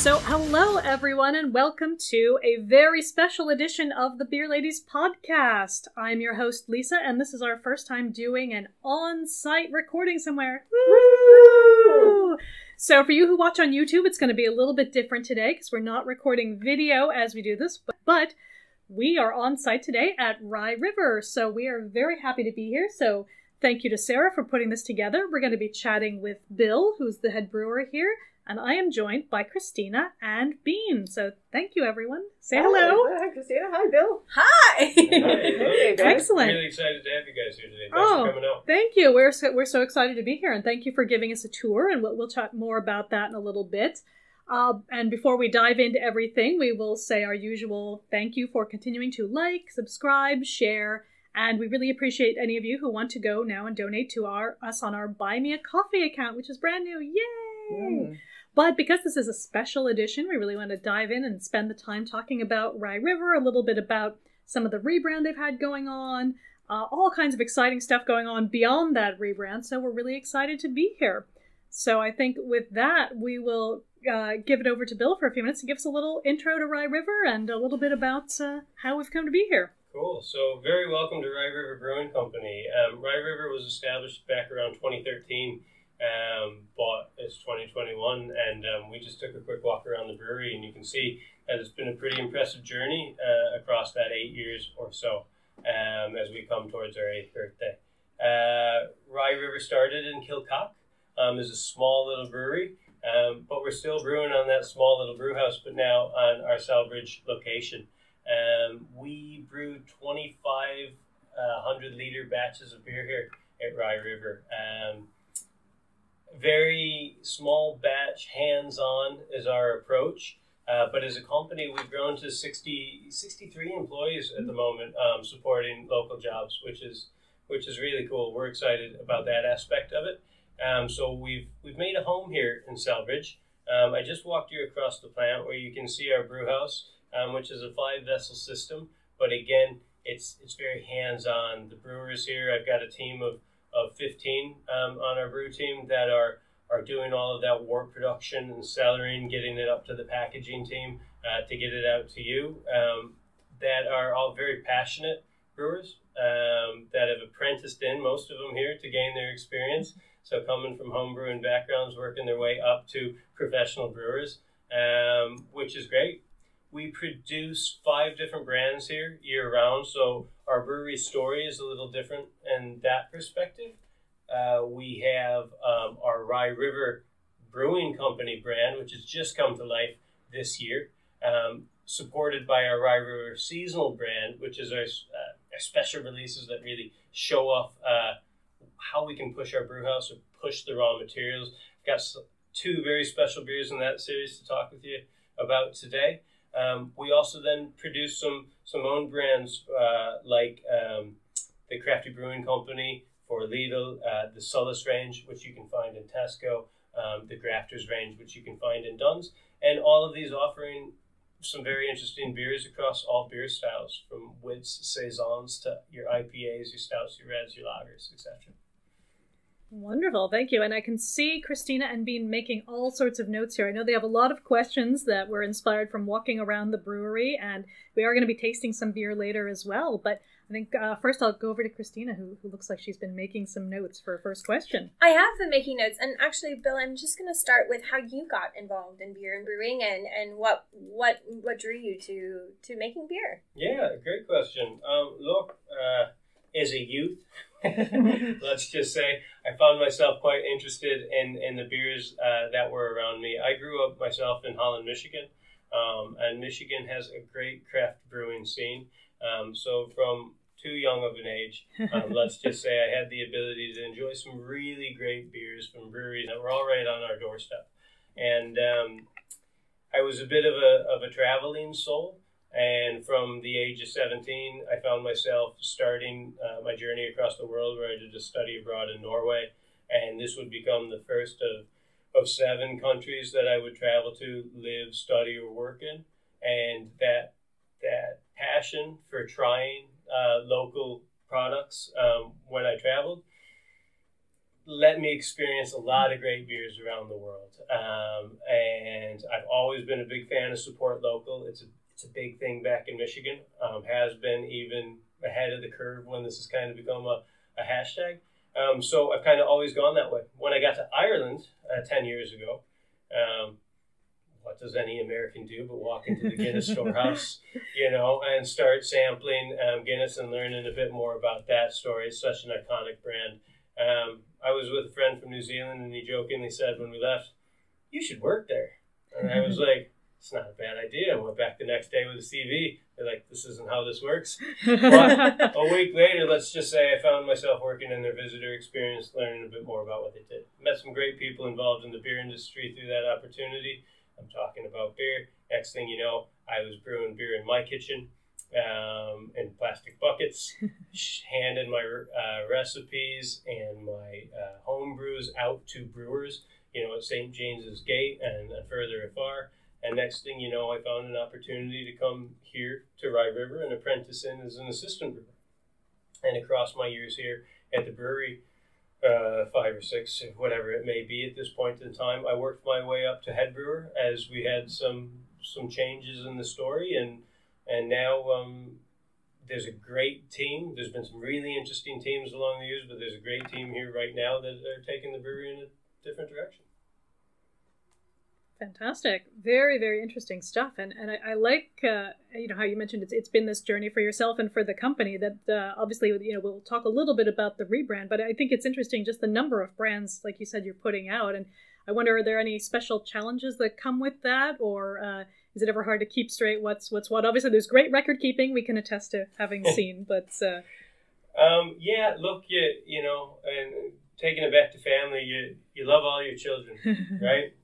So hello everyone and welcome to a very special edition of the Beer Ladies podcast. I'm your host Lisa and this is our first time doing an on-site recording somewhere. Woo! So for you who watch on YouTube, it's going to be a little bit different today because we're not recording video as we do this, but we are on site today at Rye River. So we are very happy to be here. So thank you to Sarah for putting this together. We're going to be chatting with Bill, who's the head brewer here. And I am joined by Christina and Bean. So thank you, everyone. Say hello. Hi, Christina. Hi, Bill. Hi. Hey, Excellent. Really excited to have you guys here today. Thanks for coming out. Thank you. We're so excited to be here. And thank you for giving us a tour. And we'll chat more about that in a little bit. And before we dive into everything, we will say our usual thank you for continuing to like, subscribe, share. And we really appreciate any of you who want to go now and donate to us on our Buy Me a Coffee account, which is brand new. Yay! But because this is a special edition, we really want to dive in and spend the time talking about Rye River, a little bit about some of the rebrand they've had going on, all kinds of exciting stuff going on beyond that rebrand. So we're really excited to be here. So I think with that, we will give it over to Bill for a few minutes to give us a little intro to Rye River and a little bit about how we've come to be here. Cool. So very welcome to Rye River Brewing Company. Rye River was established back around 2013. But it's 2021 and we just took a quick walk around the brewery and you can see that it's been a pretty impressive journey across that 8 years or so as we come towards our 8th birthday. Rye River started in Kilcock as a small little brewery, but we're still brewing on that small little brew house, but now on our Celbridge location. We brew 2,500 liter batches of beer here at Rye River. Very small batch, hands-on is our approach. But as a company, we've grown to 63 employees at the moment, supporting local jobs, which is really cool. We're excited about that aspect of it. So we've made a home here in Celbridge. I just walked you across the plant where you can see our brew house, which is a 5-vessel system. But again, it's very hands-on. The brewers here, I've got a team of 15 on our brew team that are doing all of that wort production and cellaring, getting it up to the packaging team to get it out to you, that are all very passionate brewers that have apprenticed in, most of them here, to gain their experience. So coming from home brewing backgrounds, working their way up to professional brewers, which is great. We produce 5 different brands here year-round, so our brewery story is a little different in that perspective. We have our Rye River Brewing Company brand, which has just come to life this year, supported by our Rye River Seasonal brand, which is our special releases that really show off how we can push our brew house or push the raw materials. I've got 2 very special beers in that series to talk with you about today. We also then produce some own brands like the Crafty Brewing Company for Lidl, the Solas range, which you can find in Tesco, the Grafters range, which you can find in Dunn's, and all of these offering some very interesting beers across all beer styles, from wits, saisons to your IPAs, your stouts, your reds, your lagers, etc. Wonderful, thank you. And I can see Christina and Bean making all sorts of notes here. I know they have a lot of questions that were inspired from walking around the brewery, and we are going to be tasting some beer later as well. But I think first I'll go over to Christina, who looks like she's been making some notes for her first question. I have been making notes, and actually, Bill, I'm just going to start with how you got involved in beer and brewing, and what drew you to making beer. Yeah, great question. As a youth, let's just say, I found myself quite interested in the beers that were around me. I grew up myself in Holland, Michigan, and Michigan has a great craft brewing scene. So from too young of an age, let's just say I had the ability to enjoy some really great beers from breweries that were all right on our doorstep. And I was a bit of a traveling soul. And from the age of 17, I found myself starting my journey across the world, where I did a study abroad in Norway. And this would become the first of 7 countries that I would travel to, live, study, or work in. And that passion for trying local products when I traveled let me experience a lot of great beers around the world. And I've always been a big fan of support local. It's a big thing back in Michigan. Has been even ahead of the curve when this has kind of become a hashtag. So I've kind of always gone that way. When I got to Ireland 10 years ago, what does any American do but walk into the Guinness storehouse, and start sampling Guinness and learning a bit more about that story. It's such an iconic brand. I was with a friend from New Zealand, and he jokingly said when we left, "You should work there." And I was like, "It's not a bad idea." I went back the next day with a CV. They're like, "This isn't how this works." But a week later, let's just say I found myself working in their visitor experience, learning a bit more about what they did. Met some great people involved in the beer industry through that opportunity. I'm talking about beer. Next thing you know, I was brewing beer in my kitchen in plastic buckets, handing my recipes and my home brews out to brewers, at St. James's Gate and further afar. And next thing you know, I found an opportunity to come here to Rye River and apprentice in as an assistant brewer. And across my years here at the brewery, 5 or 6, whatever it may be at this point in time, I worked my way up to head brewer as we had some changes in the story, and now there's a great team. There's been some really interesting teams along the years, but there's a great team here right now that are taking the brewery in a different direction. Fantastic. Very, very interesting stuff. And I like, how you mentioned it's been this journey for yourself and for the company that obviously, we'll talk a little bit about the rebrand, but I think it's interesting just the number of brands, like you said, you're putting out. And I wonder, are there any special challenges that come with that? Or is it ever hard to keep straight what's what? Obviously, there's great record keeping we can attest to having seen, but... yeah, look, and taking it back to family, you love all your children, right?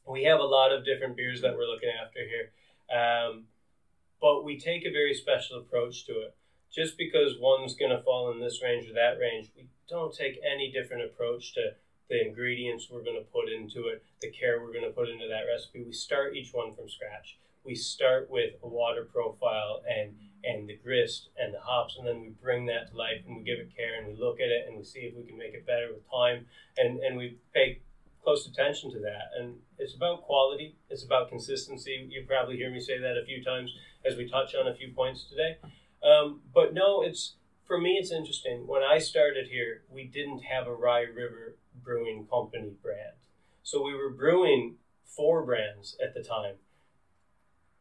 We have a lot of different beers that we're looking after here, but we take a very special approach to it. Just because one's going to fall in this range or that range, we don't take any different approach to the ingredients we're going to put into it, the care we're going to put into that recipe. We start each one from scratch. We start with a water profile and the grist and the hops, and then we bring that to life and we give it care and we look at it and we see if we can make it better with time, and we pay close attention to that. And it's about quality, it's about consistency. You probably hear me say that a few times as we touch on a few points today. But no, for me it's interesting. When I started here, we didn't have a Rye River Brewing Company brand. So we were brewing 4 brands at the time.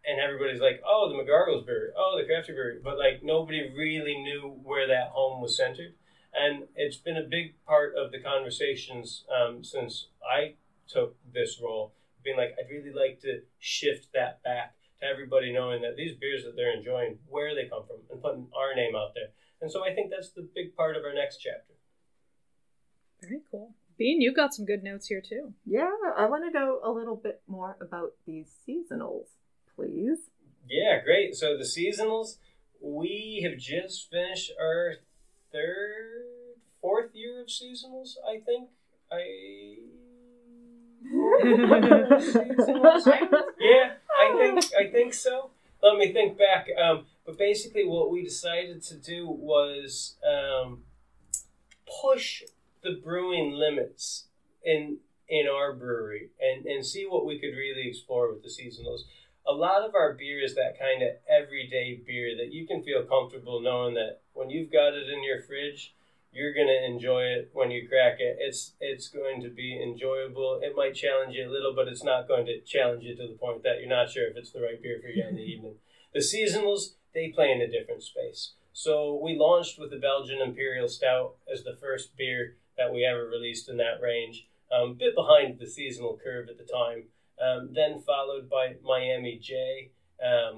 And everybody's like, oh, the McGargles brewery, oh, the Crafty Brewery. But nobody really knew where that home was centered. And it's been a big part of the conversations since I took this role, being like, I'd really like to shift that back to everybody knowing that these beers that they're enjoying, where they come from, and putting our name out there. And so I think that's the big part of our next chapter. Very cool. Bean, you got some good notes here too. Yeah, I want to know a little bit more about these seasonals, please. Yeah, great. So the seasonals, we have just finished our 4th year of seasonals, I think. Yeah, I think so. Let me think back. But basically what we decided to do was push the brewing limits in our brewery and see what we could really explore with the seasonals. A lot of our beer is that kind of everyday beer that you can feel comfortable knowing that when you've got it in your fridge, you're going to enjoy it when you crack it. It's going to be enjoyable. It might challenge you a little, but it's not going to challenge you to the point that you're not sure if it's the right beer for you in the evening. The seasonals, they play in a different space. So we launched with the Belgian Imperial Stout as the first beer that we ever released in that range. A bit behind the seasonal curve at the time. Then followed by Miami J,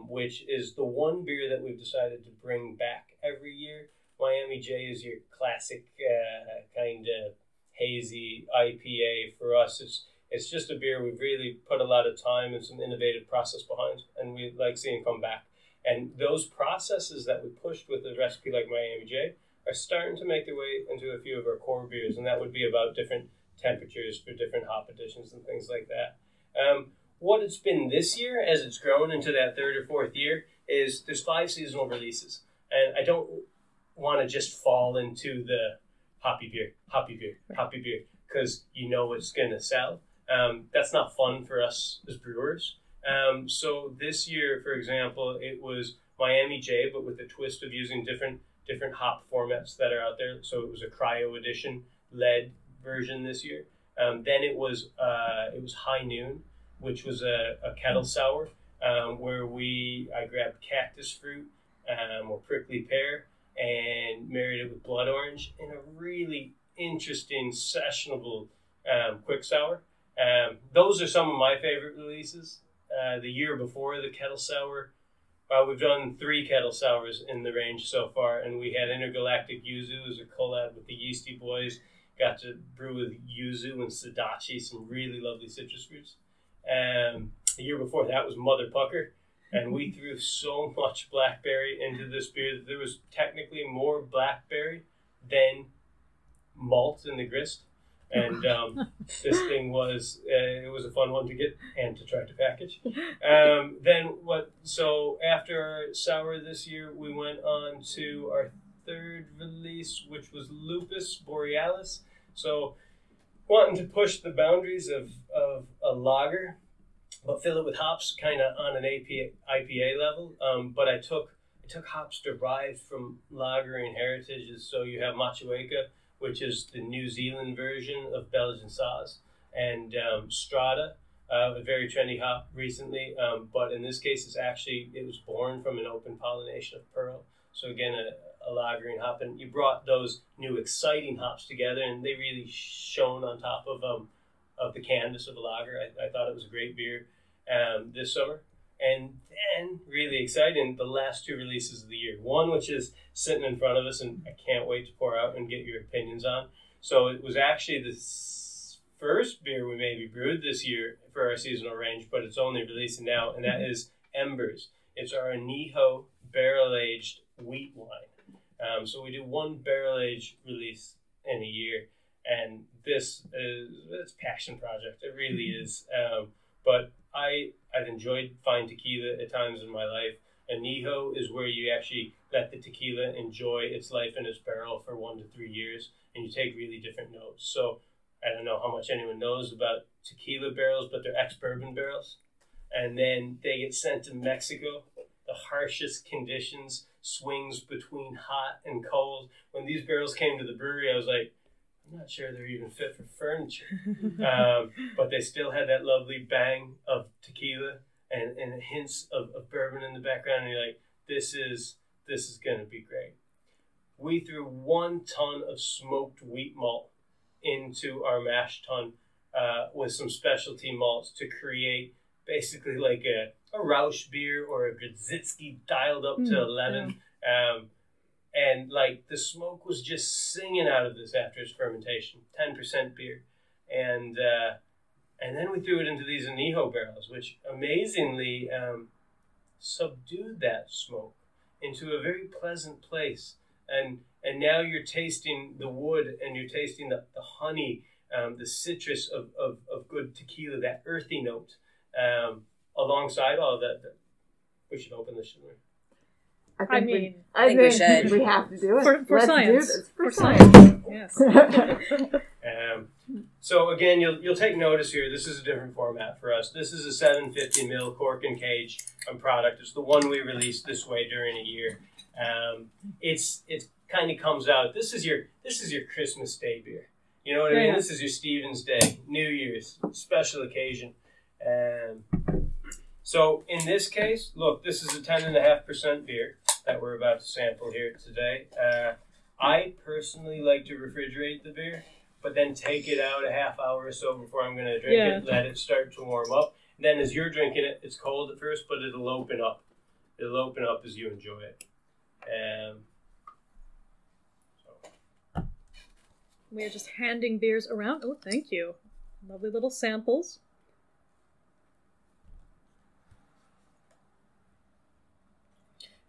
which is the one beer that we've decided to bring back every year. Miami J is your classic kind of hazy IPA. For us, it's just a beer we've really put a lot of time and some innovative process behind, and we like seeing come back. And those processes that we pushed with a recipe like Miami J are starting to make their way into a few of our core beers, and that would be about different temperatures for different hop additions and things like that. What it's been this year, as it's grown into that 3rd or 4th year, is there's 5 seasonal releases. And I don't want to just fall into the hoppy beer, because you know it's going to sell. That's not fun for us as brewers. So this year, for example, it was Miami J, but with a twist of using different hop formats that are out there. So it was a cryo edition led version this year. Then it was High Noon, which was a kettle sour, where I grabbed cactus fruit or prickly pear and married it with blood orange in a really interesting, sessionable quick sour. Those are some of my favorite releases. The year before the kettle sour, we've done 3 kettle sours in the range so far, and we had Intergalactic Yuzu as a collab with the Yeasty Boys. Got to brew with yuzu and sadachi, some really lovely citrus fruits. The year before that was Mother Pucker, and we threw so much blackberry into this beer that there was technically more blackberry than malt in the grist. And this thing was it was a fun one to get and to try to package. So after our sour this year, we went on to our 3rd release, which was Lupus Borealis. So wanting to push the boundaries of a lager, but fill it with hops kind of on an IPA level. But I took hops derived from lagering heritages. So you have Machueca, which is the New Zealand version of Belgian Saaz, and Strata, a very trendy hop recently. But in this case, it was born from an open pollination of pearl. So again, a lagering hop, and you brought those new exciting hops together, and they really shone on top of the canvas of a lager. I thought it was a great beer this summer. And then, really exciting, the last 2 releases of the year. One which is sitting in front of us, and I can't wait to pour out and get your opinions on. So it was actually the first beer we maybe brewed this year for our seasonal range, but it's only releasing now, and that is Embers. It's our Añejo barrel-aged wheat wine. So we do 1 barrel-aged release in a year, and it's a passion project. It really is. But I've enjoyed fine tequila at times in my life. Añejo is where you actually let the tequila enjoy its life in its barrel for 1 to 3 years, and you take really different notes. So I don't know how much anyone knows about tequila barrels, but they're ex-bourbon barrels. And then they get sent to Mexico. The harshest conditions, swings between hot and cold. When these barrels came to the brewery, I was like, I'm not sure they're even fit for furniture. But they still had that lovely bang of tequila and hints of bourbon in the background. And you're like, this is going to be great. We threw 1 ton of smoked wheat malt into our mash tun with some specialty malts to create basically like a Rausch beer or a Grodzisky dialed up to 11. And like the smoke was just singing out of this after its fermentation, 10% beer. And then we threw it into these Añejo barrels, which amazingly subdued that smoke into a very pleasant place. And now you're tasting the wood, and you're tasting the honey, the citrus of good tequila, that earthy note, alongside all of that. We should open this, shouldn't we? I think we should. We have to do it. For Let's science. do this. For science. Yes. So again, you'll take notice here. This is a different format for us. This is a 750 ml cork and cage product. It's the one we released this way during a year. It kind of comes out. This is your Christmas Day beer. You know what I mean? Yeah. This is your Stephen's Day, New Year's, special occasion. So in this case, look, this is a 10.5% beer that we're about to sample here today. I personally like to refrigerate the beer, but then take it out a half hour or so before I'm going to drink it, let it start to warm up. And then as you're drinking it, it's cold at first, but it'll open up. It'll open up as you enjoy it. We are just handing beers around. Oh, thank you. Lovely little samples.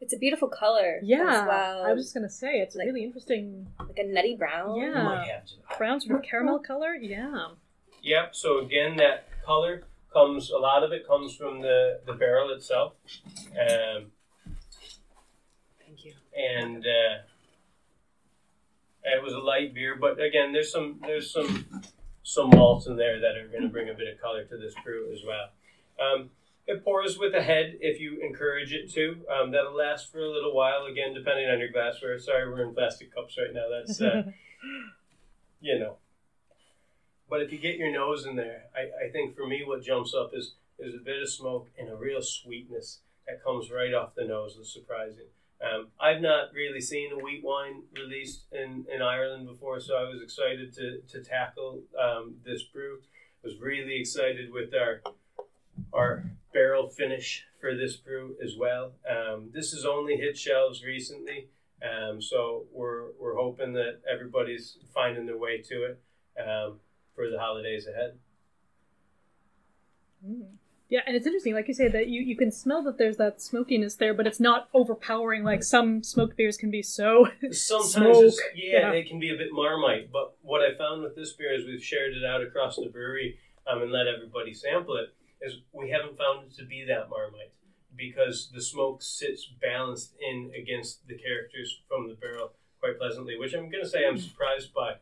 It's a beautiful color. Yeah, as well. I was just going to say, it's like, really interesting. Like a nutty brown. Yeah, brown sort of caramel color. Yeah. Yep, so again, that color comes, a lot of it comes from the barrel itself. Thank you. And It was a light beer, but again, there's some malts in there that are going to bring a bit of color to this brew as well. It pours with a head if you encourage it to. That'll last for a little while, again, depending on your glassware. Sorry, we're in plastic cups right now. That's, you know. But if you get your nose in there, I think for me what jumps up is a bit of smoke and a real sweetness that comes right off the nose. That's surprising. I've not really seen a wheat wine released in Ireland before, so I was excited to tackle this brew. I was really excited with our barrel finish for this brew as well. This has only hit shelves recently, so we're hoping that everybody's finding their way to it for the holidays ahead. Yeah, and it's interesting, like you say, that you can smell that there's that smokiness there, but it's not overpowering. Like some smoked beers can be so sometimes it can be a bit Marmite. But what I found with this beer is we've shared it out across the brewery and let everybody sample it. Is we haven't found it to be that Marmite because the smoke sits balanced in against the characters from the barrel quite pleasantly, which I'm going to say I'm surprised by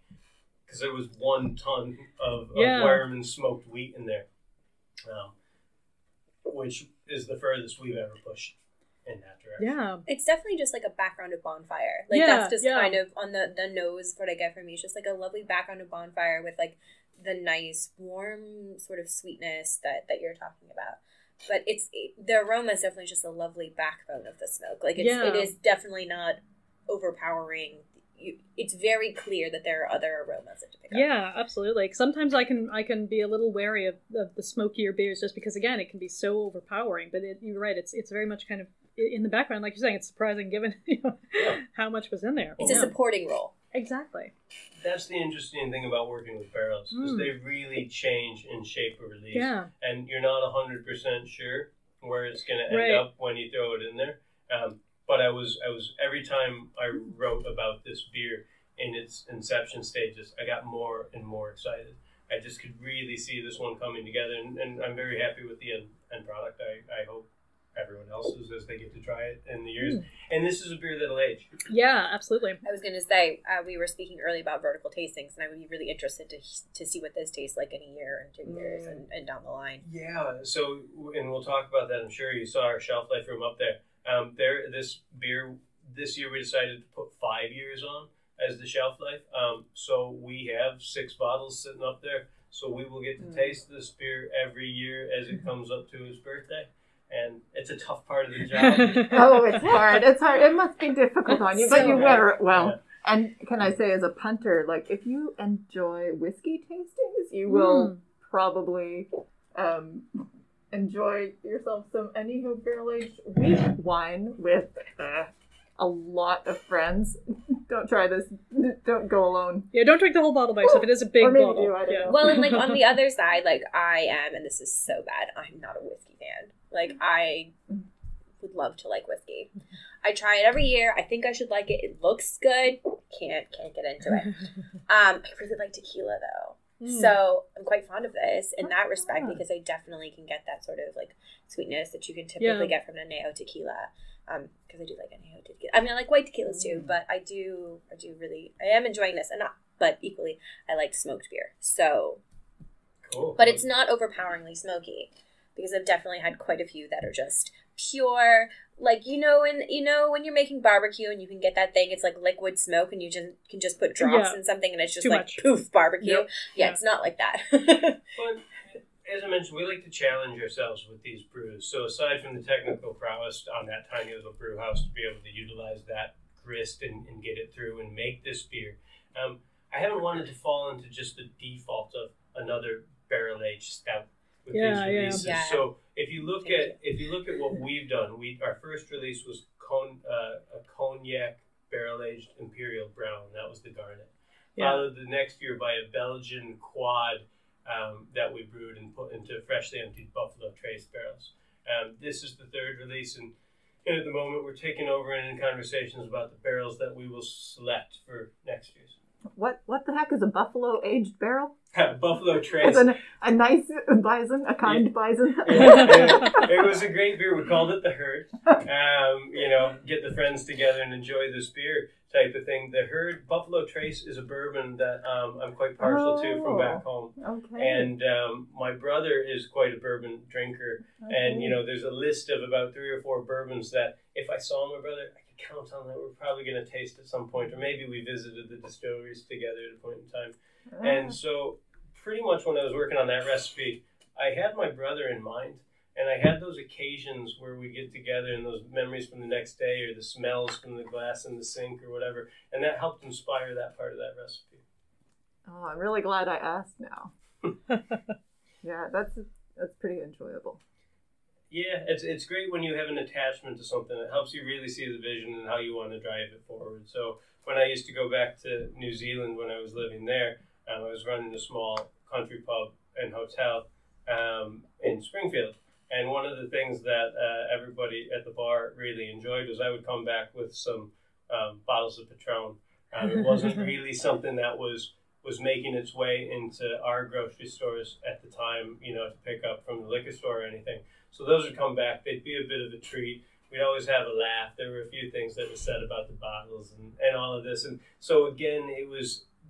because there was 1 ton of Wireman smoked wheat in there, which is the furthest we've ever pushed in that direction. Yeah. It's definitely just like a background of bonfire. Like that's just kind of on the nose, what I get from you. It's just like a lovely background of bonfire with like the nice warm sort of sweetness that you're talking about. But the aroma is definitely just a lovely backbone of the smoke. Like it is definitely not overpowering. It's very clear that there are other aromas to pick up. Yeah, absolutely. Sometimes I can be a little wary of the smokier beers just because, again, it can be so overpowering. But you're right, it's very much kind of in the background. Like you're saying, it's surprising given how much was in there. It's a supporting role. Exactly. That's the interesting thing about working with barrels is they really change in shape of release. Yeah. And you're not 100% sure where it's going to end up when you throw it in there. But I was every time I wrote about this beer in its inception stages, I got more and more excited. I just could really see this one coming together, and I'm very happy with the end product. I hope everyone else is as they get to try it in the years. And this is a beer that'll age. Yeah, absolutely. I was going to say, we were speaking earlier about vertical tastings, and I would be really interested to see what this tastes like in a year and 2 years and down the line. Yeah, so, and we'll talk about that. I'm sure you saw our shelf life room up there. This beer, this year we decided to put 5 years on as the shelf life. So we have 6 bottles sitting up there. So we will get to taste this beer every year as it comes up to his birthday. And it's a tough part of the job. Oh, it's hard. It's hard. It must be difficult on you, but you wear it well. Yeah. And can I say, as a punter, like if you enjoy whiskey tastings, you will probably enjoy yourself some anyhow barrel-aged wheat wine with a lot of friends. Don't try this. Don't go alone. Yeah, don't drink the whole bottle by yourself. It is a big bottle. I don't know. Well, and like on the other side, like I am, and this is so bad, I'm not a whiskey fan. Like I would love to like whiskey. I try it every year. I think I should like it. It looks good. Can't get into it. I really like tequila though. So I'm quite fond of this in that respect because I definitely can get that sort of like sweetness that you can typically get from an añejo tequila. Because I do like añejo tequila. I mean, I like white tequilas too, but I am enjoying this, but equally, I like smoked beer. So, cool. But it's not overpoweringly smoky because I've definitely had quite a few that are just pure. Like when you're making barbecue and you can get that thing, it's like liquid smoke, and you can just put drops in something, and it's just poof barbecue. Yep. Yeah, it's not like that. But as I mentioned, we like to challenge ourselves with these brews. So aside from the technical prowess on that tiny little brew house to be able to utilize that grist and get it through and make this beer, I haven't wanted to fall into just the default of another barrel aged stout with these releases. Yeah. So if you look at what we've done, our first release was a cognac barrel aged imperial brown. That was the Garnet. Followed the next year by a Belgian quad that we brewed and put into freshly emptied Buffalo Trace barrels. This is the third release, and at the moment we're taking over and in conversations about the barrels that we will select for next year's. What the heck is a buffalo aged barrel? Buffalo Trace. It's a nice bison, a kind bison. It was a great beer. We called it the Herd. Get the friends together and enjoy this beer type of thing. The Herd Buffalo Trace is a bourbon that I'm quite partial to from back home. Okay. And my brother is quite a bourbon drinker. Okay. And, there's a list of about 3 or 4 bourbons that if I saw my brother, I could count on that we're probably going to taste at some point. Or maybe we visited the distilleries together at a point in time. And so pretty much when I was working on that recipe, I had my brother in mind. And I had those occasions where we get together and those memories from the next day or the smells from the glass in the sink or whatever. And that helped inspire that part of that recipe. Oh, I'm really glad I asked now. Yeah, that's pretty enjoyable. Yeah, it's great when you have an attachment to something. It helps you really see the vision and how you want to drive it forward. So when I used to go back to New Zealand when I was living there, I was running a small country pub and hotel in Springfield. And one of the things that everybody at the bar really enjoyed was I would come back with some bottles of Patron. It wasn't really something that was making its way into our grocery stores at the time, to pick up from the liquor store or anything. So those would come back. They'd be a bit of a treat. We'd always have a laugh. There were a few things that were said about the bottles and all of this. And so again,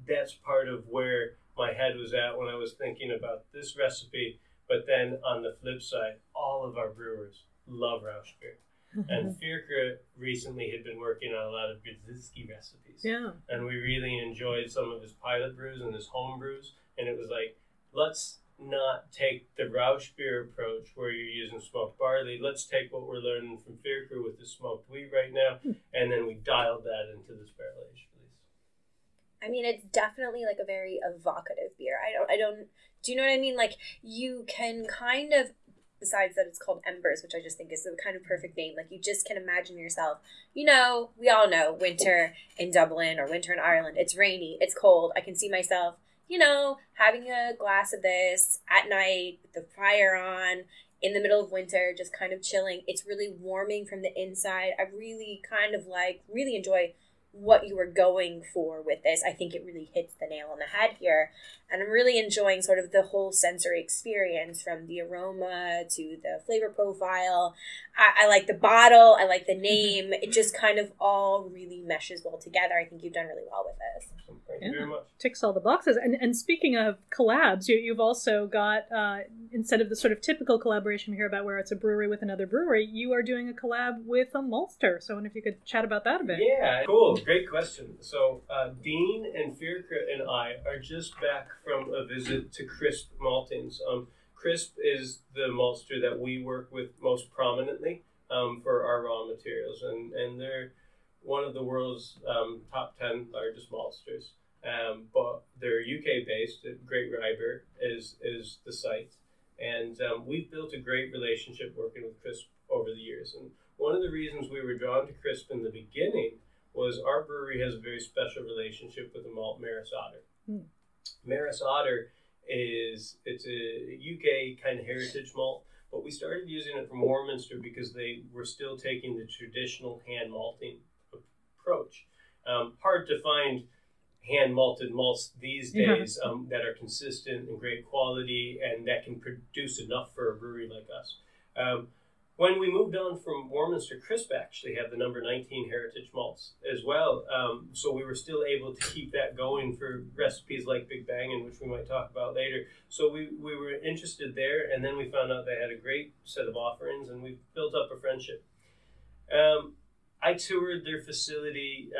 that's part of where my head was at when I was thinking about this recipe. But then on the flip side, all of our brewers love Rauch beer. And Fierke recently had been working on a lot of Brzezinski recipes. Yeah. And we really enjoyed some of his pilot brews and his home brews. And it was like, let's not take the Rauch beer approach where you're using smoked barley. Let's take what we're learning from Fierke with the smoked wheat right now. And then we dialed that into this barrel aged release. I mean, it's definitely like a very evocative beer. I don't, do you know what I mean? Like, you can kind of, besides that it's called Embers, which I just think is the kind of perfect name. Like, you just can imagine yourself, we all know winter in Dublin or winter in Ireland. It's rainy, it's cold. I can see myself, having a glass of this at night with the fire on in the middle of winter, just kind of chilling. It's really warming from the inside. I really really enjoy what you were going for with this. I think it really hits the nail on the head here. And I'm really enjoying sort of the whole sensory experience, from the aroma to the flavor profile. I like the bottle. I like the name. It just kind of all really meshes well together. I think you've done really well with this. Thank you very much. Ticks all the boxes. And speaking of collabs, you've also got, instead of the sort of typical collaboration we hear about where it's a brewery with another brewery, you are doing a collab with a maltster. So I wonder if you could chat about that a bit. Yeah, cool. Great question. So Dean and Fierke and I are just back from a visit to Crisp Maltings. Crisp is the maltster that we work with most prominently for our raw materials. And they're one of the world's top 10 largest maltsters. But they're UK-based. Great Rye River is the site. And we've built a great relationship working with Crisp over the years. And one of the reasons we were drawn to Crisp in the beginning was our brewery has a very special relationship with the malt Maris Otter. Maris Otter it's a UK kind of heritage malt, but we started using it from Warminster because they were still taking the traditional hand malting approach. Hard to find hand malted malts these days that are consistent and great quality and that can produce enough for a brewery like us. When we moved on from Warminster, Crisp actually had the number 19 heritage malts as well. So we were still able to keep that going for recipes like Big Bangin', which we might talk about later. So we were interested there, and then we found out they had a great set of offerings, and we built up a friendship. I toured their facility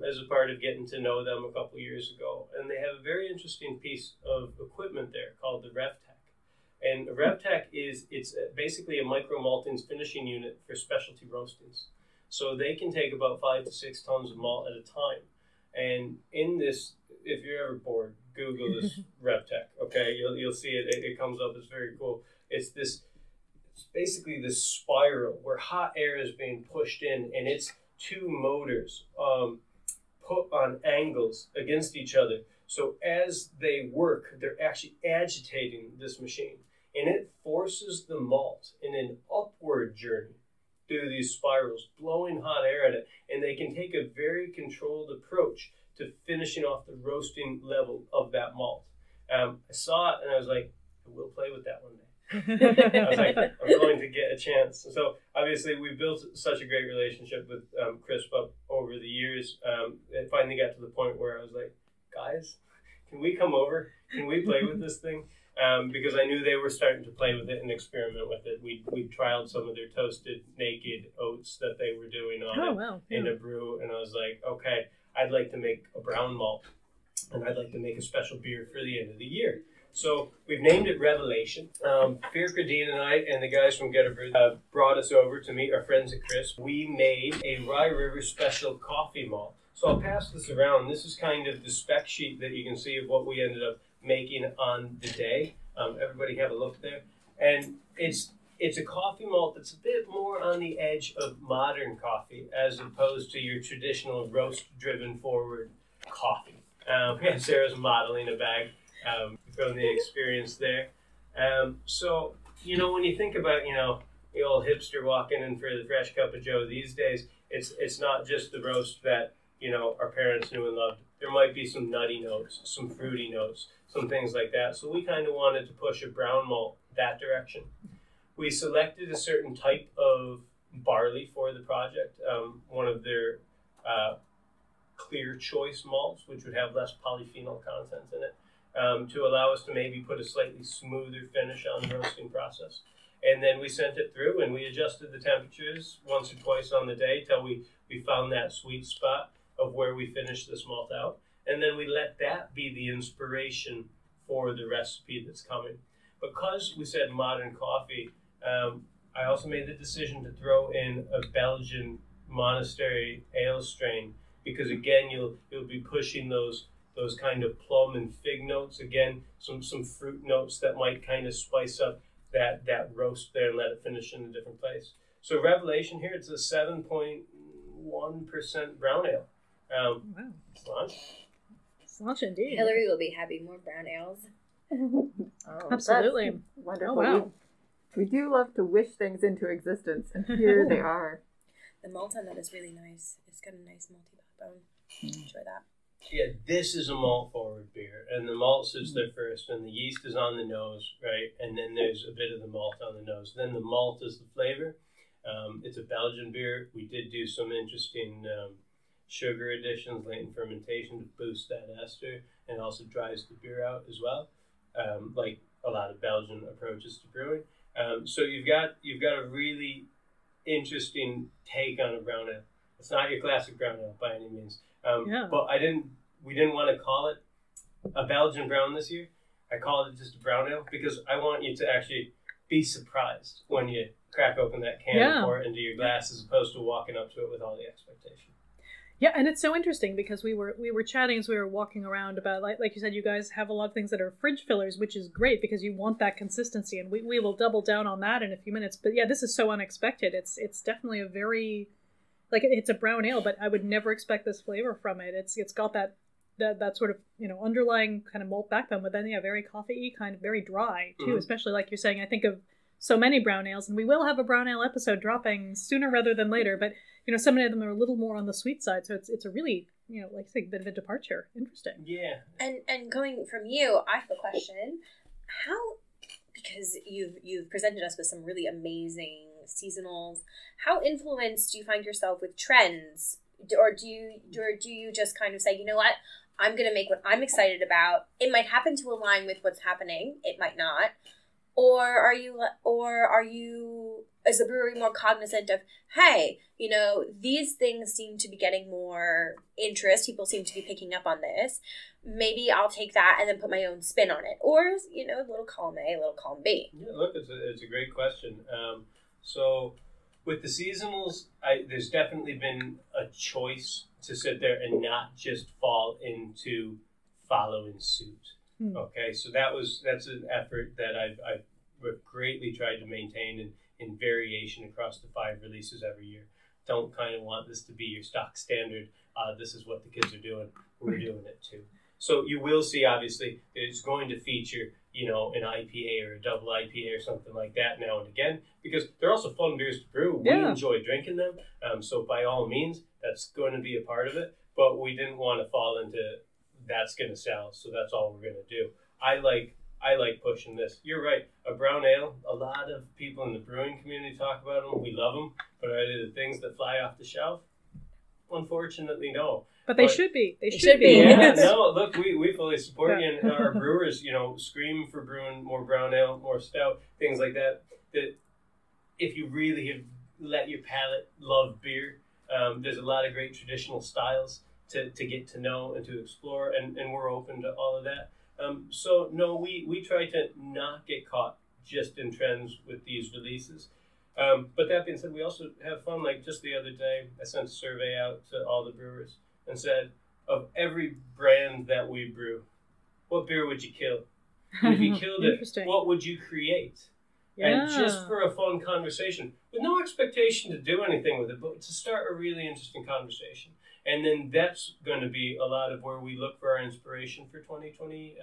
as a part of getting to know them a couple years ago, and they have a very interesting piece of equipment there called the RevTech. And a RevTech it's basically a micro maltings finishing unit for specialty roastings. So they can take about 5 to 6 tons of malt at a time. And in this, if you're ever bored, Google this RevTech. Okay, you'll see it. It comes up. It's very cool. It's basically this spiral where hot air is being pushed in, and it's 2 motors put on angles against each other. So as they work, they're actually agitating this machine, and it forces the malt in an upward journey through these spirals, blowing hot air at it, and they can take a very controlled approach to finishing off the roast level of that malt. I saw it and I was like, I will play with that one day. I was like, I'm going to get a chance. So obviously we built such a great relationship with Crisp up over the years. It finally got to the point where I was like, guys, can we come over? Can we play with this thing? Because I knew they were starting to play with it and experiment with it. We trialed some of their toasted naked oats that they were doing on in a brew, and I was like, okay, I'd like to make a brown malt, and I'd like to make a special beer for the end of the year. So we've named it Revelation. Christina and I and the guys from Get a Brew brought us over to meet our friends at Crisp. We made a Rye River special coffee malt. So I'll pass this around. This is kind of the spec sheet that you can see of what we ended up making on the day. Everybody have a look there. And it's a coffee malt that's a bit more on the edge of modern coffee as opposed to your traditional roast-driven forward coffee. Sarah's modeling a bag from the experience there. So, when you think about, the old hipster walking in for the fresh cup of joe these days, it's not just the roast that, our parents knew and loved. There might be some nutty notes, some fruity notes, some things like that. So we kind of wanted to push a brown malt that direction. We selected a certain type of barley for the project, one of their clear choice malts, which would have less polyphenol content in it, to allow us to maybe put a slightly smoother finish on the roasting process. And then we sent it through and we adjusted the temperatures once or twice on the day till we found that sweet spot of where we finished this malt out. And then we let that be the inspiration for the recipe that's coming. Because we said modern coffee, I also made the decision to throw in a Belgian monastery ale strain because again, you'll be pushing those kind of plum and fig notes. Again, some fruit notes that might kind of spice up that roast there and let it finish in a different place. So Revelation here, it's a 7.1% brown ale. Wow. Slaunch. Slaunch indeed. Hillary will be having more brown ales. Absolutely. Wonderful. Oh, wow. We do love to wish things into existence, and here they are. The malt on that is really nice. It's got a nice malty backbone. Enjoy that. Yeah, this is a malt forward beer, and the malt sits there first, and the yeast is on the nose, right? And then there's a bit of the malt on the nose. Then the malt is the flavor. It's a Belgian beer. We did do some interesting sugar additions late in fermentation to boost that ester, and also dries the beer out as well, like a lot of Belgian approaches to brewing. So you've got a really interesting take on a brown ale. It's not your classic brown ale by any means. But we didn't want to call it a Belgian brown this year. I called it just a brown ale because I want you to actually be surprised when you crack open that can and pour it into your glass as opposed to walking up to it with all the expectation. Yeah, and it's so interesting because we were chatting as we were walking around about, like you said, you guys have a lot of things that are fridge fillers, which is great because you want that consistency, and we will double down on that in a few minutes. But yeah, this is so unexpected. It's definitely a very, it's a brown ale, but I would never expect this flavor from it. It's got that sort of, underlying kind of malt backbone, but then very coffee-y, kind of very dry too, especially like you're saying. I think of so many brown ales, and we will have a brown ale episode dropping sooner rather than later, but so many of them are a little more on the sweet side, so it's a really, like I say, a bit of a departure. Interesting. Yeah. And going from you, I have a question. Because you've presented us with some really amazing seasonals, how influenced do you find yourself with trends? Or do you just kind of say, you know what, I'm going to make what I'm excited about. It might happen to align with what's happening. It might not. Or are you as a brewery more cognizant of, hey, these things seem to be getting more interest. People seem to be picking up on this. Maybe I'll take that and then put my own spin on it. Or, a little column A, a little column B. Yeah, look, it's a great question. So with the seasonals, there's definitely been a choice to sit there and not just fall into following suit. Okay, so that's an effort that I've greatly tried to maintain in variation across the 5 releases every year. Don't kind of want this to be your stock standard. This is what the kids are doing. We're doing it too. So you will see, obviously, it's going to feature, an IPA or a double IPA or something like that now and again, because they're also fun beers to brew. We enjoy drinking them. So by all means, that's going to be a part of it. But we didn't want to fall into that's going to sell, so that's all we're going to do. I like pushing this. You're right. A brown ale, a lot of people in the brewing community talk about them. We love them, but are they the things that fly off the shelf? Unfortunately, no. But they should be. They should be. Yeah, no, look, we fully support you, and our brewers, scream for brewing more brown ale, more stout, things like that. That if you really have let your palate love beer, there's a lot of great traditional styles to get to know and to explore, and we're open to all of that. So, no, we try to not get caught just in trends with these releases. But that being said, we also have fun. Like just the other day, I sent a survey out to all the brewers and said, of every brand that we brew, what beer would you kill? And if you killed it, what would you create? Yeah. And just for a fun conversation, with no expectation to do anything with it, but to start a really interesting conversation. And then that's going to be a lot of where we look for our inspiration for 2022.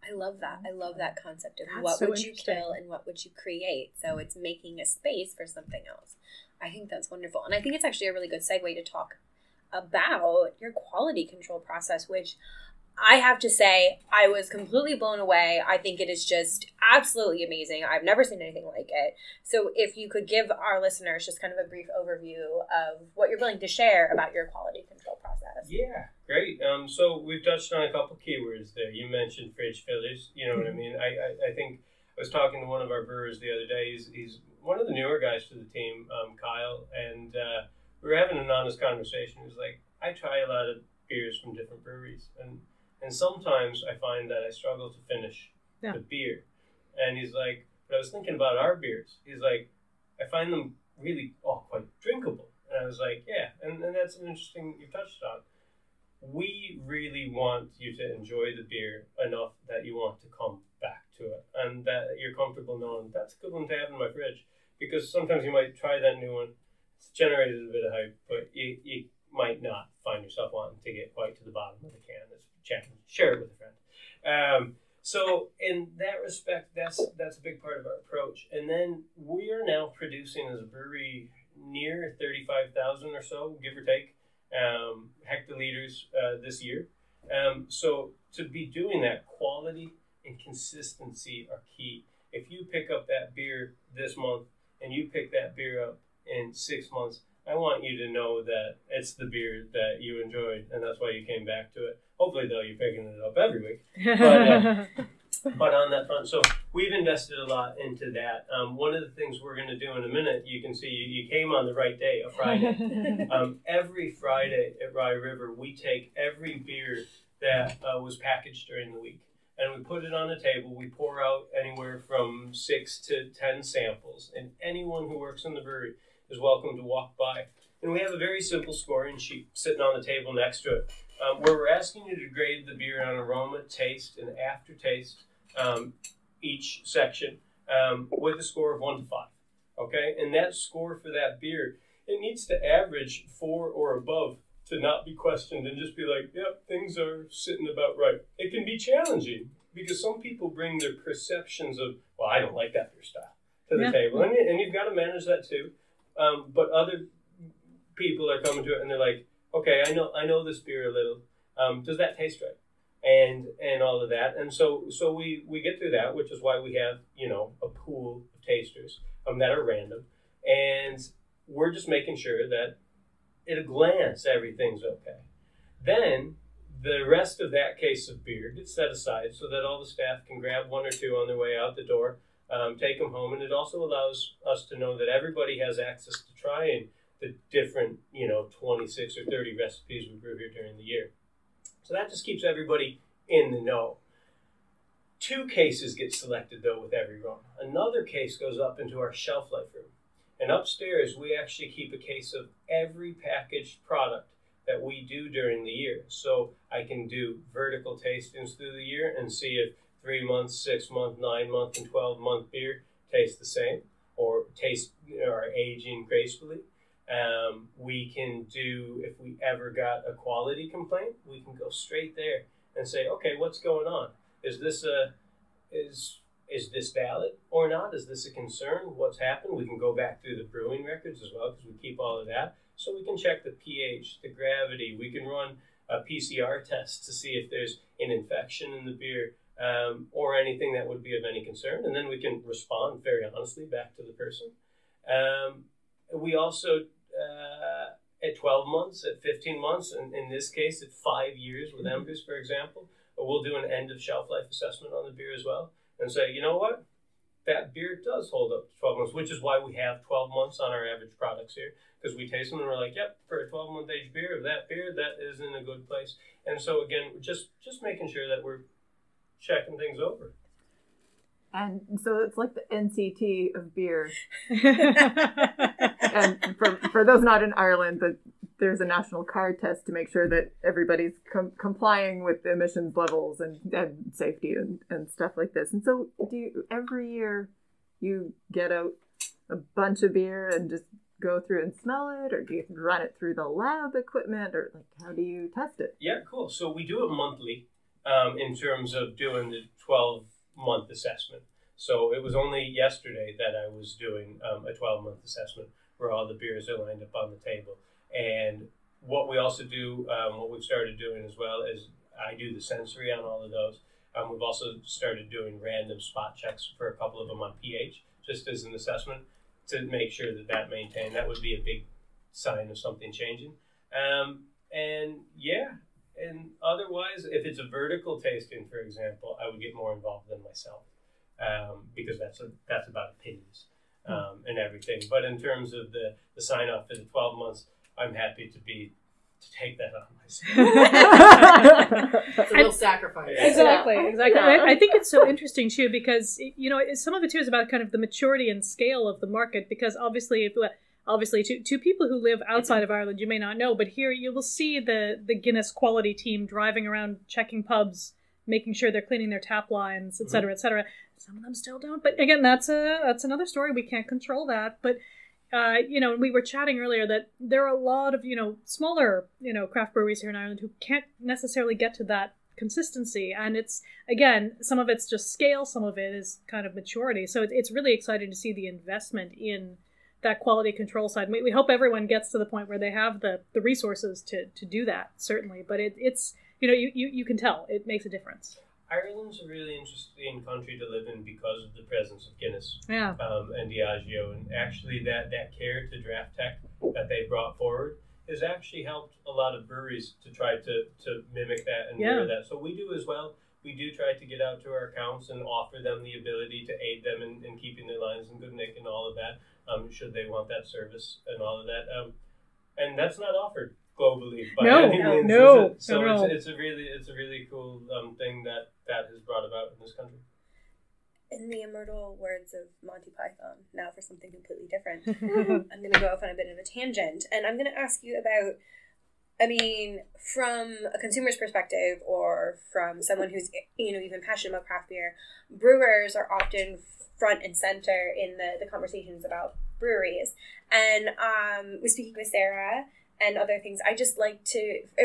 I love that. I love that concept of what would you kill and what would you create. So it's making a space for something else. I think that's wonderful. And I think it's actually a really good segue to talk about your quality control process, which I have to say I was completely blown away. I think it is just absolutely amazing. I've never seen anything like it. So if you could give our listeners just kind of a brief overview of what you're willing to share about your quality control process. Yeah, great. So we've touched on a couple keywords there. You mentioned fridge fillers. You know what I mean? I think I was talking to one of our brewers the other day. He's one of the newer guys to the team, Kyle, and we were having an honest conversation. He was like, I try a lot of beers from different breweries, and sometimes I find that I struggle to finish the beer. And he's like, but I was thinking about our beers. He's like, I find them really quite drinkable. And I was like, yeah, and that's an interesting you touched on. We really want you to enjoy the beer enough that you want to come back to it, and that you're comfortable knowing that's a good one to have in my fridge. Because sometimes you might try that new one, it's generated a bit of hype, but you might not find yourself wanting to get quite to the bottom of the can. It's a challenge. Share it with a friend. So in that respect, that's a big part of our approach. And then we are now producing as a brewery near 35,000 or so, give or take, hectoliters this year. So to be doing that, quality and consistency are key. If you pick up that beer this month and you pick that beer up in 6 months, I want you to know that it's the beer that you enjoyed, and that's why you came back to it. Hopefully, though, you're picking it up every week. But on that front, so we've invested a lot into that. One of the things we're going to do in a minute, you can see you came on the right day, a Friday. Every Friday at Rye River, we take every beer that was packaged during the week, and we put it on a table. We pour out anywhere from 6 to 10 samples, and anyone who works in the brewery is welcome to walk by. And we have a very simple scoring sheet sitting on the table next to it, where we're asking you to grade the beer on aroma, taste, and aftertaste, each section, with a score of 1 to 5. Okay? And that score for that beer, it needs to average 4 or above to not be questioned and just be like, yep, things are sitting about right. It can be challenging because some people bring their perceptions of, well, I don't like that beer style to the table. And you've got to manage that too. But other people are coming to it and they're like, okay, I know this beer a little. Does that taste right? And all of that. And so we get through that, which is why we have, a pool of tasters that are random. And we're just making sure that at a glance, everything's okay. Then the rest of that case of beer gets set aside so that all the staff can grab 1 or 2 on their way out the door, take them home. And it also allows us to know that everybody has access to trying the different, 26 or 30 recipes we brew here during the year. So that just keeps everybody in the know. 2 cases get selected, though, with every run. Another case goes up into our shelf life room. And upstairs, we actually keep a case of every packaged product that we do during the year. So I can do vertical tastings through the year and see if 3 month, 6 month, 9 month, and 12-month beer taste the same or are aging gracefully. We can do, if we ever got a quality complaint, we can go straight there and say, okay, what's going on? Is this valid or not? Is this a concern? What's happened? We can go back through the brewing records as well because we keep all of that. So we can check the pH, the gravity. We can run a PCR test to see if there's an infection in the beer or anything that would be of any concern. And then we can respond very honestly back to the person. We also, at 12 months, at 15 months, and in this case, at 5 years with Embers, for example, we'll do an end of shelf life assessment on the beer as well and say, you know what? That beer does hold up to 12 months, which is why we have 12 months on our average products here, because we taste them and we're like, yep, for a 12-month age beer, that is in a good place. And so, again, just making sure that we're checking things over. And so it's like the NCT of beer. And for those not in Ireland, there's a national car test to make sure that everybody's complying with the emissions levels and safety and stuff like this. And so every year you get out a bunch of beer and just go through and smell it, or do you run it through the lab equipment, or like how do you test it? Yeah, cool. So we do it monthly in terms of doing the 12-month assessment. So it was only yesterday that I was doing a 12-month assessment where all the beers are lined up on the table. And what we also do, what we've started doing as well, is I do the sensory on all of those. We've also started doing random spot checks for a couple of them on pH, just as an assessment to make sure that maintained. That would be a big sign of something changing. And otherwise, if it's a vertical tasting, for example, I would get more involved than myself because that's about opinions. And everything. But in terms of the sign off for the 12 months, I'm happy to take that on myself. It's a real sacrifice. Exactly. Yeah. I think it's so interesting too because some of it too is about kind of the maturity and scale of the market, because obviously to people who live outside of Ireland, you may not know, but here you will see the Guinness quality team driving around checking pubs, making sure they're cleaning their tap lines, et cetera, et cetera. Some of them still don't. But again, that's another story. We can't control that. But, we were chatting earlier that there are a lot of, smaller, craft breweries here in Ireland who can't necessarily get to that consistency. And it's, again, some of it's just scale. Some of it is kind of maturity. So it's really exciting to see the investment in that quality control side. We hope everyone gets to the point where they have the resources to do that, certainly. But it's... you can tell it makes a difference. Ireland's a really interesting country to live in because of the presence of Guinness and Diageo, and actually that care to draft tech that they brought forward has actually helped a lot of breweries to try to mimic that and mirror that. So we do as well. We do try to get out to our accounts and offer them the ability to aid them in keeping their lines in good nick and all of that, should they want that service and all of that. And that's not offered globally by any means. No. It's a really cool thing that has brought about in this country. In the immortal words of Monty Python, now for something completely different. I'm going to go off on a bit of a tangent, and I'm going to ask you about, from a consumer's perspective or from someone who's, even passionate about craft beer, brewers are often front and center in the conversations about breweries. And was speaking with Sarah and other things. I just like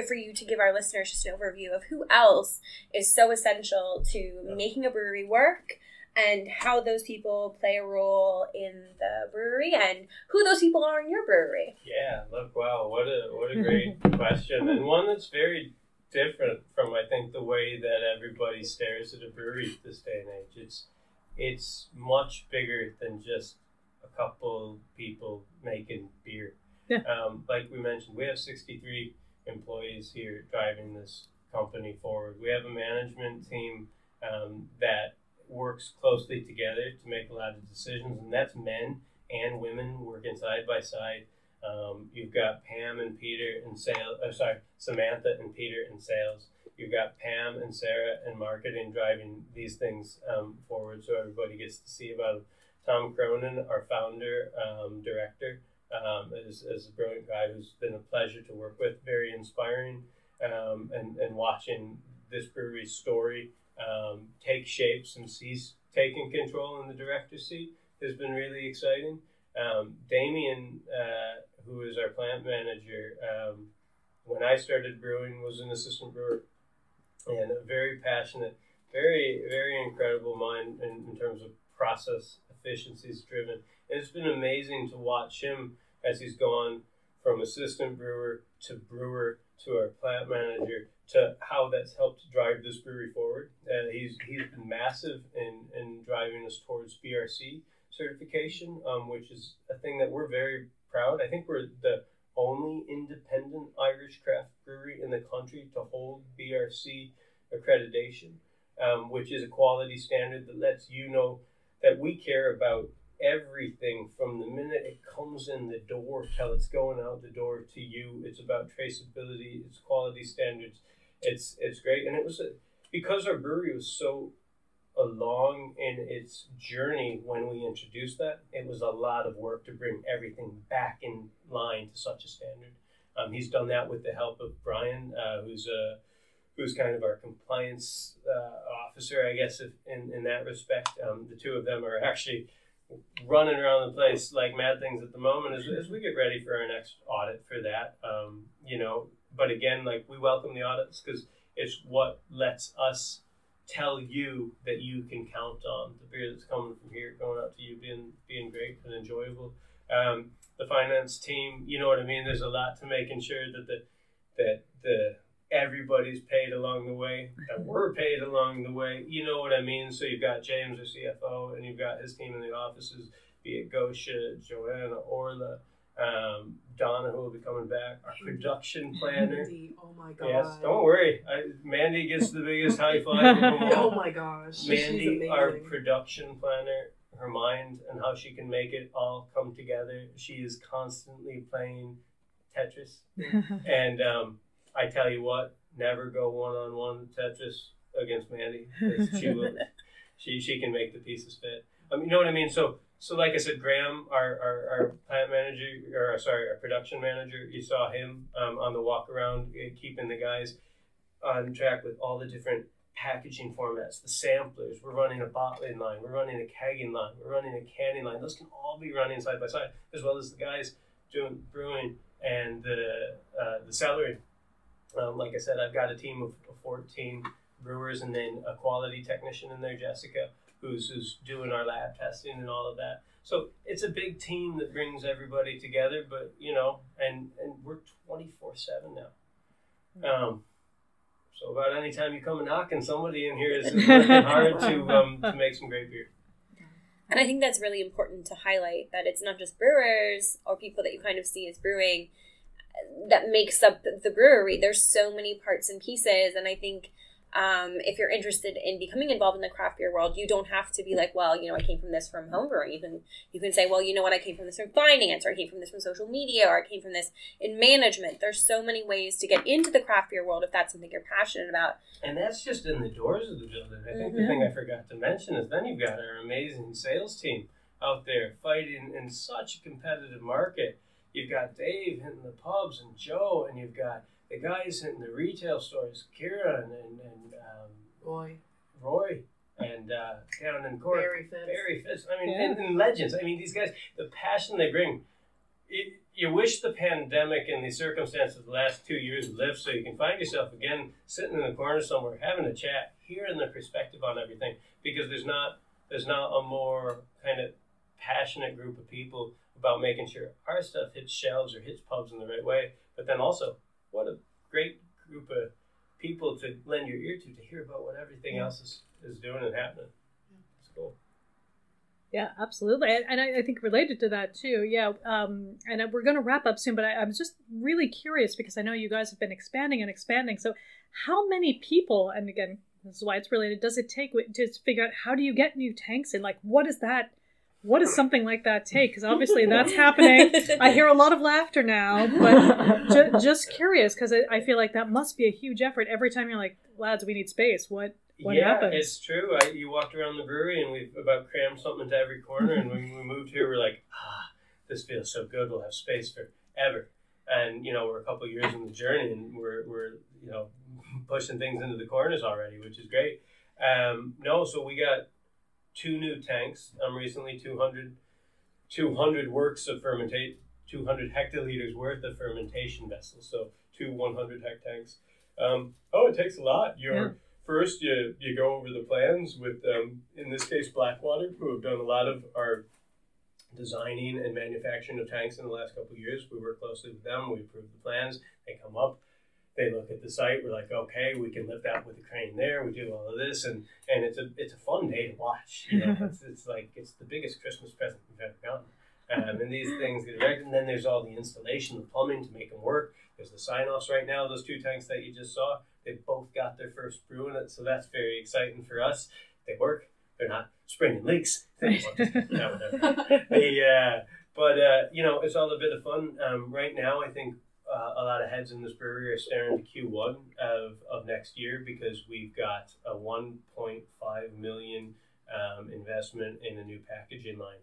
for you to give our listeners just an overview of who else is so essential to making a brewery work and how those people play a role in the brewery and who those people are in your brewery. Yeah, look, wow, what a great question, and one that's very different from, I think, the way that everybody stares at a brewery this day and age. It's much bigger than just a couple people making beer. Yeah. Like we mentioned, we have 63 employees here driving this company forward. We have a management team that works closely together to make a lot of decisions, and that's men and women working side by side. You've got Pam and Peter in sales. Samantha and Peter in sales. You've got Pam and Sarah in marketing driving these things forward, so everybody gets to see about them. Tom Cronin, our founder, director, is a brilliant guy who's been a pleasure to work with, very inspiring, and watching this brewery's story take shape since he's taken control in the director's seat has been really exciting. Damien, who is our plant manager, when I started brewing, was an assistant brewer and a very passionate, very, very incredible mind in terms of process efficiencies driven. And it's been amazing to watch him as he's gone from assistant brewer to brewer to our plant manager, to how that's helped drive this brewery forward. He's been massive in driving us towards BRC certification, which is a thing that we're very proud. I think we're the only independent Irish craft brewery in the country to hold BRC accreditation, which is a quality standard that lets you know that we care about everything from the minute it comes in the door till it's going out the door to you. It's about traceability, it's quality standards. It's great. And it was because our brewery was so along in its journey when we introduced that, it was a lot of work to bring everything back in line to such a standard. He's done that with the help of Brian, who's kind of our compliance officer, I guess, in that respect. The two of them are actually running around the place like mad things at the moment as we get ready for our next audit for that. But again, like, we welcome the audits because it's what lets us tell you that you can count on the beer that's coming from here going out to you being great and enjoyable. The finance team, you know what I mean? There's a lot to making sure that the everybody's paid along the way, that we're paid along the way. You know what I mean? So you've got James, our CFO, and you've got his team in the offices, be it Gosha, Joanna, Orla, Donna, who will be coming back, our production planner. Mandy, oh my god. Yes, don't worry. Mandy gets the biggest high five of them all. Oh my gosh. Mandy, our production planner, her mind and how she can make it all come together. She is constantly playing Tetris. And I tell you what, never go one-on-one Tetris against Mandy. She can make the pieces fit. You know what I mean? So like I said, Graham, our plant manager, our production manager, you saw him on the walk around, keeping the guys on track with all the different packaging formats, the samplers. We're running a bottling line, we're running a kegging line, we're running a canning line. Those can all be running side by side, as well as the guys doing brewing and the celery. Like I said, I've got a team of 14 brewers and then a quality technician in there, Jessica, who's doing our lab testing and all of that. So it's a big team that brings everybody together, but and we're 24/7 now. So about any time you come and knock, and somebody in here is working hard to make some great beer. And I think that's really important to highlight, that it's not just brewers or people that you kind of see as brewing that makes up the brewery. There's so many parts and pieces, and I think if you're interested in becoming involved in the craft beer world, you don't have to be like, well, I came from this from homebrewing. You can say, well, you know what, I came from this from finance, or I came from this from social media, or I came from this in management. There's so many ways to get into the craft beer world if that's something you're passionate about. And that's just in the doors of the building. I think the thing I forgot to mention is then you've got our amazing sales team out there fighting in such a competitive market. You've got Dave hitting the pubs and Joe, and you've got the guys hitting the retail stores, Kieran and Roy, and down in Cork, Barry Fitz. I mean, and legends. I mean, these guys, the passion they bring. You wish the pandemic and the circumstances of the last 2 years lived so you can find yourself again sitting in the corner somewhere having a chat, hearing their perspective on everything, because there's not a more kind of passionate group of people about making sure our stuff hits shelves or hits pubs in the right way. But then also, what a great group of people to lend your ear to hear about what everything else is doing and happening. It's cool. Yeah, absolutely. And I think related to that too, and we're going to wrap up soon, but I'm just really curious because I know you guys have been expanding and expanding. So how many people, and again, this is why it's related, does it take to figure out how do you get new tanks, and like what does something like that take? Because obviously that's happening. I hear a lot of laughter now, but just curious, because I feel like that must be a huge effort every time you're like, lads, we need space. What happens? It's true. You walked around the brewery and we've about crammed something into every corner, and when we moved here, we're like, this feels so good. We'll have space forever. And, we're a couple of years in the journey, and we're pushing things into the corners already, which is great. So we got 2 new tanks. Recently 200 works of fermentation, 200 hectoliters worth of fermentation vessels. So 2 100 hect tanks. It takes a lot. First, you go over the plans with, in this case, Blackwater, who have done a lot of our designing and manufacturing of tanks in the last couple of years. We work closely with them. We approve the plans. They come up. They look at the site. We're like, okay, we can lift that with a crane there. We do all of this, and it's a fun day to watch. You know, it's like it's the biggest Christmas present we've ever gotten. And these things get erected, and then there's all the installation, the plumbing to make them work. There's the sign-offs right now. Those 2 tanks that you just saw, they both got their first brew in it, so that's very exciting for us. They work. They're not springing leaks. But you know, it's all a bit of fun. Right now, I think a lot of heads in this brewery are staring to Q1 of next year because we've got a 1.5 million investment in a new packaging line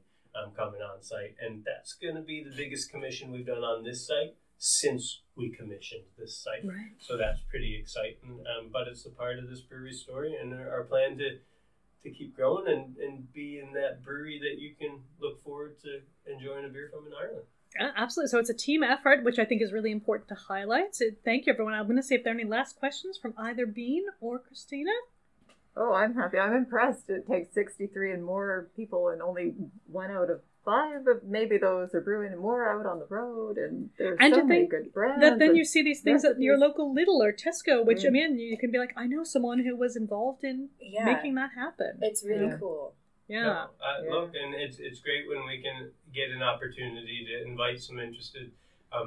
coming on site, and that's going to be the biggest commission we've done on this site since we commissioned this site. Right. So that's pretty exciting. But it's a part of this brewery story, and our plan to keep growing and be in that brewery that you can look forward to enjoying a beer from in Ireland. Absolutely. So it's a team effort, which I think is really important to highlight. So thank you, everyone. I'm going to see if there are any last questions from either Bean or Christina. Oh, I'm happy. I'm impressed. It takes 63 and more people, and only 1 out of 5 of maybe those are brewing and more out on the road, and there's so many good brands. That then you see these things at your local Lidl or Tesco, which I mean, you can be like, I know someone who was involved in making that happen. It's really cool. Yeah. Look, and it's great when we can get an opportunity to invite some interested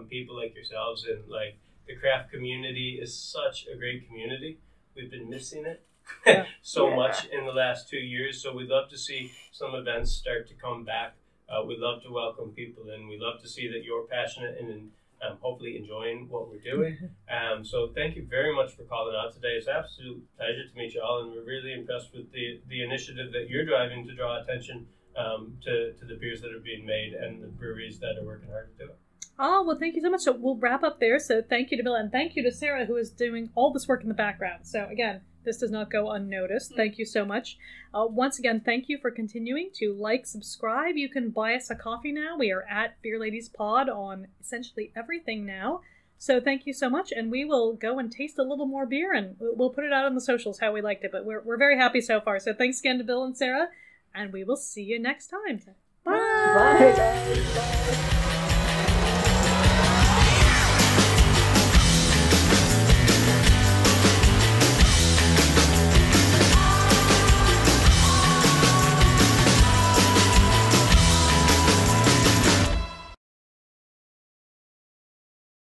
people like yourselves, and like the craft community is such a great community. We've been missing it so much in the last 2 years, so we'd love to see some events start to come back. We'd love to welcome people in. We'd love to see that you're passionate and hopefully enjoying what we're doing. So thank you very much for calling out today. It's an absolute pleasure to meet you all, and we're really impressed with the initiative that you're driving to draw attention to the beers that are being made and the breweries that are working hard to do it. Oh, well, thank you so much. So we'll wrap up there. So thank you to Bill, and thank you to Sarah, who is doing all this work in the background. So again, this does not go unnoticed. Thank you so much. Once again, thank you for continuing to like, subscribe. You can buy us a coffee now. We are at Beer Ladies Pod on essentially everything now. So thank you so much, and we will go and taste a little more beer, and we'll put it out on the socials how we liked it. But we're very happy so far. So thanks again to Bill and Sarah, and we will see you next time. Bye. Bye.